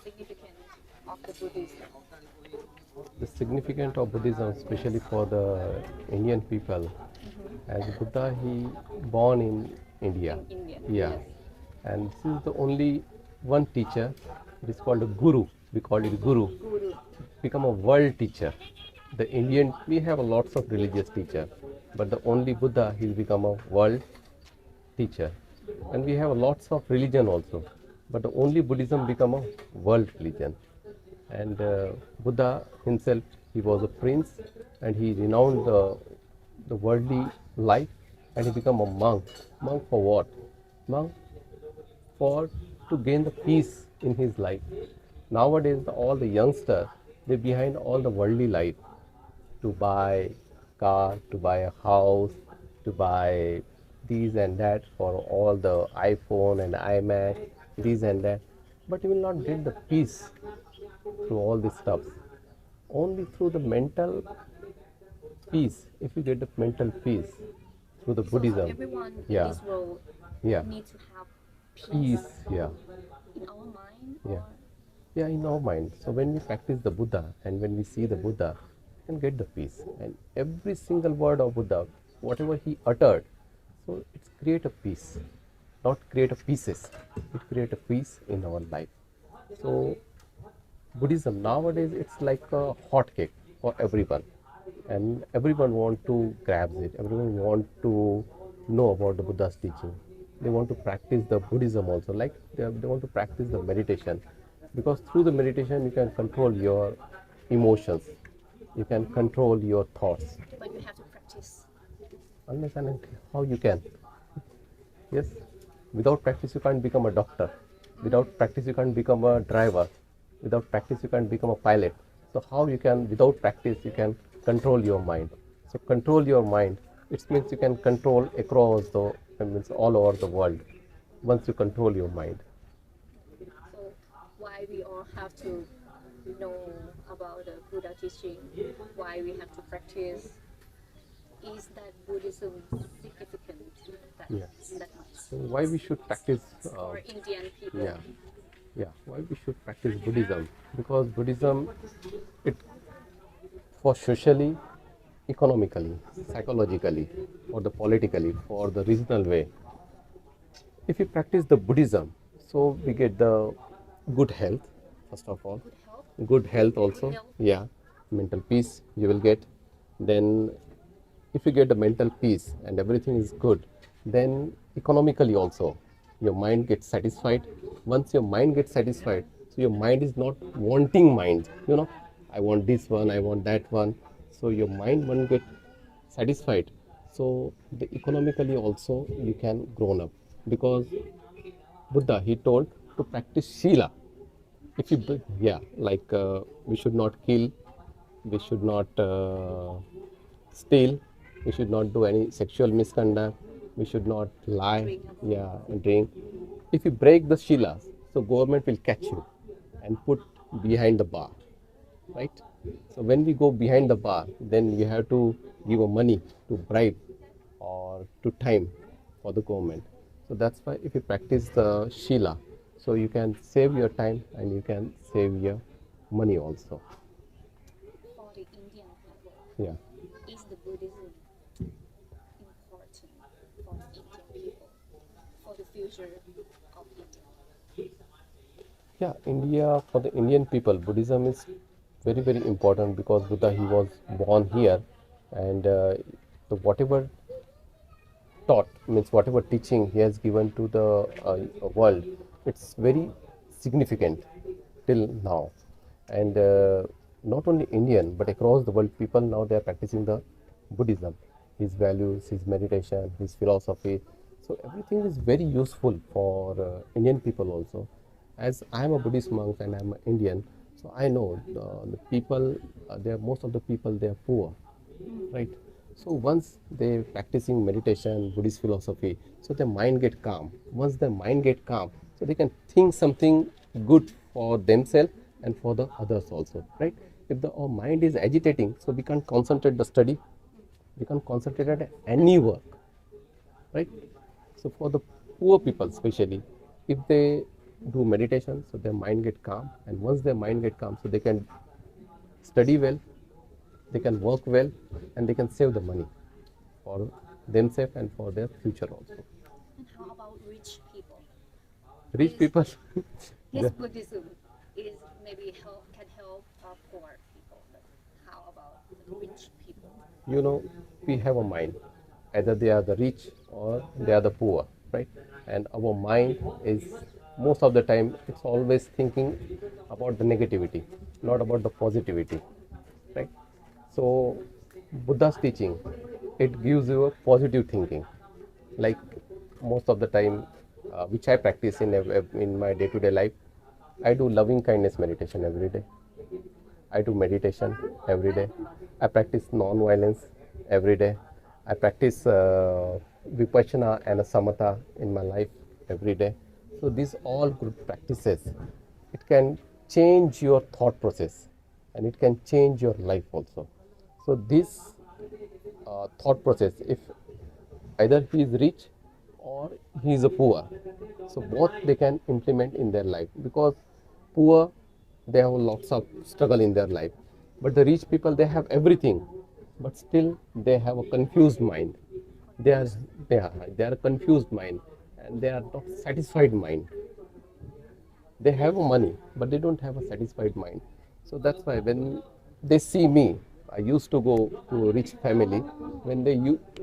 significance of the Buddhism? The significance of Buddhism, especially for the Indian people, as Buddha, he born in India. In India. Yeah, Yes. and this is the only one teacher. It is called a guru. We call it guru. Guru. Become a world teacher. The Indian, we have a lots of religious teacher, but the only Buddha, he's become a world teacher. And we have lots of religion also, but the only Buddhism become a world religion. And Buddha himself, he was a prince, and he renounced the worldly life, and he became a monk. Monk for what? Monk for to gain the peace in his life. Nowadays, all the youngsters, they behind all the worldly life, to buy car, to buy a house, to buy these and that for all the iPhone and iMac, these and that. But you will not get the peace through all these stuffs. Only through the mental peace, if you get the mental peace through the Buddhism. So everyone Yeah. in this world Yeah. needs to have peace Peace, yeah. in our mind. Yeah. Or Yeah, in our mind. So when we practice the Buddha and when we see the Buddha, we can get the peace. And every single word of Buddha, whatever he uttered, so it's create a peace, not create a pieces. It create a peace in our life. So Buddhism nowadays, it's like a hot cake for everyone, and everyone want to grab it. Everyone want to know about the Buddha's teaching. They want to practice the Buddhism also, like they want to practice the meditation, because through the meditation you can control your emotions, you can control your thoughts. but you have to practice. Unless and until how you can. Yes, without practice you can't become a doctor. Without practice you can't become a driver. Without practice you can't become a pilot. So how you can, without practice, you can control your mind. So control your mind. It means you can control across the, it means all over the world. Once you control your mind. So why we all have to know about the Buddha teaching? Why we have to practice? Is that Buddhism significant that, Yes. that much So why we should practice? for Indian people? Yeah, yeah. Why we should practice Buddhism? Because Buddhism, it for socially, economically, psychologically, or the politically, for the regional way. If you practice the Buddhism, so we get the good health, first of all, Good health. good health also, Health. yeah, mental peace you will get. Then, if you get the mental peace and everything is good, then economically also, your mind gets satisfied. Once your mind gets satisfied, so your mind is not wanting mind, I want this one, I want that one. So your mind won't get satisfied. So the economically also you can grown up, because Buddha, he told to practice Shila. If you, yeah, like we should not kill, we should not steal, we should not do any sexual misconduct, we should not lie, Drink. yeah, drink. If you break the Shilas, so government will catch you and put behind the bar, right? So when we go behind the bar, then you have to give a money to bribe or to time for the government. So that's why if you practice the Shila, so you can save your time and you can save your money also. For the Indian people, Yeah. is the Buddhism important for the Indian people for the future of India? Yeah, India, for the Indian people, Buddhism is very, very important, because Buddha, he was born here, and the whatever taught, means whatever teaching he has given to the world, it's very significant till now. And not only Indian, but across the world, people now they are practicing the Buddhism, his values, his meditation, his philosophy. So everything is very useful for Indian people also. As I am a Buddhist monk and I am an Indian, so I know the people, they are, most of the people, they are poor, right? So once they practicing meditation, Buddhist philosophy, so their mind get calm. Once their mind get calm, so they can think something good for themselves and for the others also, right? If our mind is agitating, so we can't concentrate the study, we can't concentrate at any work, right? So for the poor people especially, if they do meditation, so their mind get calm, and once their mind get calm, so they can study well, they can work well, and they can save the money for themselves and for their future also. And how about rich people? Rich Is people, Yes, Buddhism is maybe can help poor people, but how about the rich people? you know, we have a mind. Either they are the rich or they are the poor, right? And our mind is most of the time it's always thinking about the negativity, not about the positivity, right? So Buddha's teaching, it gives you a positive thinking. Like most of the time, which I practice in my day-to-day life, I do loving kindness meditation every day. I do meditation every day. I practice non-violence every day. I practice vipassana and samatha in my life every day. So these all good practices. It can change your thought process, and it can change your life also. So this thought process, if either he is rich or he is a poor, so both they can implement in their life, because poor, they have lots of struggle in their life, but the rich people, they have everything, but still they have a confused mind. they are they are a confused mind, and they are not satisfied mind. They have money, but they don't have a satisfied mind. So that's why when they see me, I used to go to a rich family. When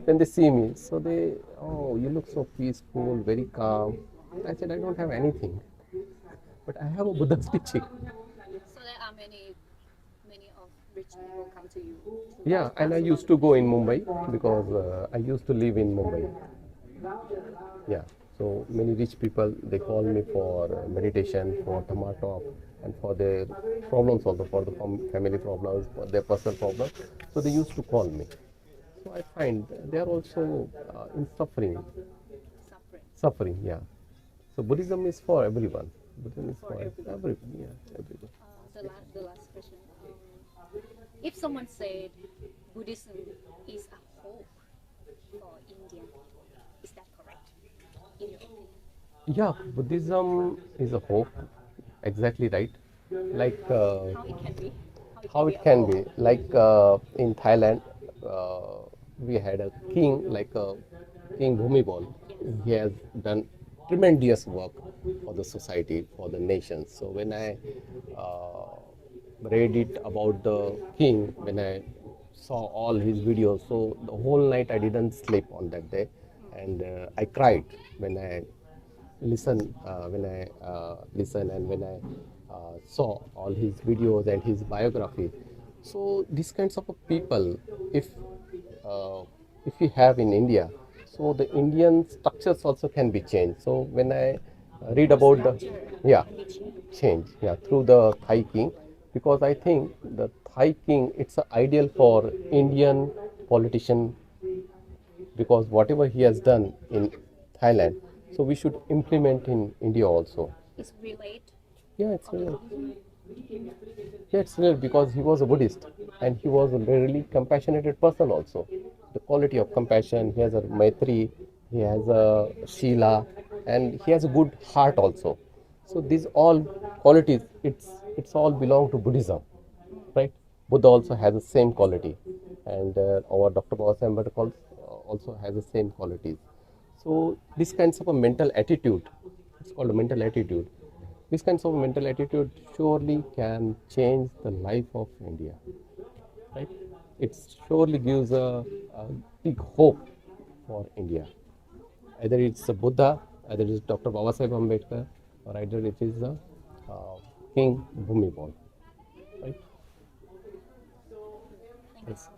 when they see me, so they, oh, you look so peaceful, very calm. I said, I don't have anything, but I have a Buddha's teaching. So there are many of rich people come to you Yeah, to and I ask used about to go Buddhism. in Mumbai because I used to live in Mumbai. Yeah, so many rich people, they call me for meditation, for Dhamma talk, and for their problems also, for the family problems, for their personal problems. So they used to call me. So I find they are also in suffering. Suffering Suffering, yeah. So Buddhism is for everyone. Buddhism is for for everyone. everyone, yeah, everyone. The last question. If someone said Buddhism is a hope for Indian people, is that correct, in your opinion? Yeah, Buddhism is a hope. Exactly right. Like How it can be? How it can how be it a can hope? be. Like in Thailand, we had a king, like King Bhumibol. Yes. He has done tremendous work for the society, for the nation. So when I read it about the king, when I saw all his videos, so the whole night I didn't sleep on that day, and I cried when I listen and when I saw all his videos and his biography. So these kinds of people, if uh, if we have in India, so the Indian structures also can be changed. So when I read Our about the, structure yeah, can be changed. change, yeah, through the Thai king, because I think the Thai king, it's ideal for Indian politician, because whatever he has done in Thailand, so we should implement in India also. Is relate Yeah, it's of the real. Buddhism. Yeah, it's real because he was a Buddhist and he was a really compassionate person also. The quality of compassion, he has a Maitri, he has a Shila, and he has a good heart also. So these all qualities, it's all belong to Buddhism, right? Buddha also has the same quality, and our Dr. Baba Ambedkar also has the same qualities. So this kinds of a mental attitude, it's called a mental attitude. This kinds of mental attitude surely can change the life of India, right? It surely gives a big hope for India. Either it's a Buddha, either it's Dr. Baba Ambedkar, or either it is a King Bhumibol, right? Thank you so